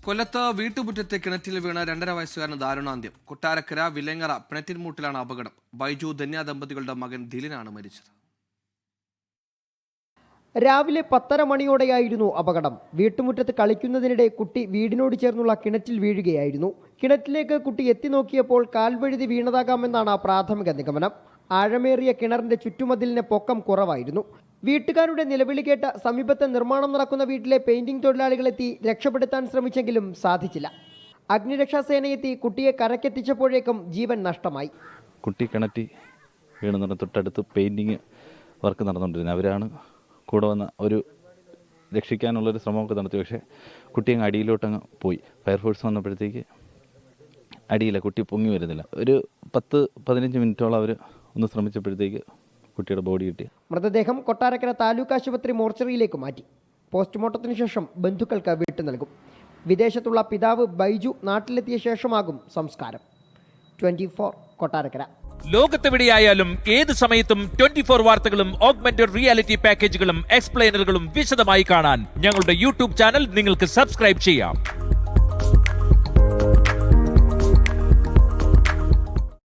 കൊല്ലത്ത് വീട്ടുമുറ്റത്തെ കിണറ്റിൽ വീണ് 2.5 വയസ്സുകാരന് ദാരുണാന്ത്യം. കൊട്ടാരക്കര വിലങ്ങറ പിണറ്റിൻമൂട്ടിലാണ് അപകടം. ബൈജു ധന്യ ദമ്പതികളുടെ മകൻ ദിലിനാണ് മരിച്ചത്. രാവിലെ 10:30 മണിയോടെയായിരുന്നു അപകടം. വീട്ടുമുറ്റത്ത് കളിക്കുന്നതിനിടെ കുട്ടി വീടിനോട് ചേർന്നുള്ള കിണറ്റിൽ വീഴുകയായിരുന്നു. കിണറ്റിലേക്ക് കുട്ടി എത്തി നോക്കിയപ്പോൾ കാൽവഴുതി വീണതാകാമെന്നാണ് പ്രാഥമിക നിഗമനം. ആഴമേറിയ കിണറിന്റെ ചുറ്റുമതിലിന് പൊക്കം കുറവായിരുന്നു. വീട്ടുകാരുടെ നിലവിളി കേട്ട സമീപത്ത് നിർമ്മാണം നടക്കുന്ന വീട്ടിലെ പെയിന്റിംഗ് തൊഴിലാളികളെത്തി രക്ഷപ്പെടുത്താൻ ശ്രമിച്ചെങ്കിലും സാധിച്ചില്ല. അഗ്നിരക്ഷാസേനയെത്തി കുട്ടിയെ കരക്കെത്തിച്ചപ്പോഴേക്കും ജീവൻ നഷ്ടമായി. കുട്ടി കിണറ്റി വീണെന്ന് തൊട്ടടുത്ത് പെയിന്റിങ് വർക്ക് നടന്നുകൊണ്ടിരുന്നത്. അവരാണ് കൂടെ വന്ന ഒരു രക്ഷിക്കാനുള്ളൊരു ശ്രമമൊക്കെ നടത്തി. പക്ഷേ കുട്ടി അങ്ങ് അടിയിലോട്ടങ്ങ് പോയി. ഫയർഫോഴ്സ് വന്നപ്പോഴത്തേക്ക് അടിയില്ല, കുട്ടി പൊങ്ങി വരുന്നില്ല. ഒരു 10-15 മിനിറ്റോളം അവർ ഒന്ന് ശ്രമിച്ചപ്പോഴത്തേക്ക് കുട്ടിയുടെ ബോഡി കിട്ടി. മൃതദേഹം കൊട്ടാരക്കര താലൂക്ക് ആശുപത്രി മോർച്ചറിയിലേക്ക് മാറ്റി. പോസ്റ്റ്മോർട്ടത്തിന് ശേഷം ബന്ധുക്കൾക്ക് വിട്ടു നൽകും. വിദേശത്തുള്ള പിതാവ് ബൈജു നാട്ടിലെത്തിയ ശേഷമാകും സംസ്കാരം. 24 കൊട്ടാരക്കര. ലോകത്തെവിടെയായാലും ഏത് സമയത്തും 24 വാർത്തകളും ഓഗ്മെന്റഡ് റിയാലിറ്റി പാക്കേജുകളും എക്സ്പ്ലെയിനറുകളും വിശദമായി കാണാൻ ഞങ്ങളുടെ യൂട്യൂബ് ചാനൽ നിങ്ങൾക്ക് സബ്സ്ക്രൈബ് ചെയ്യാം.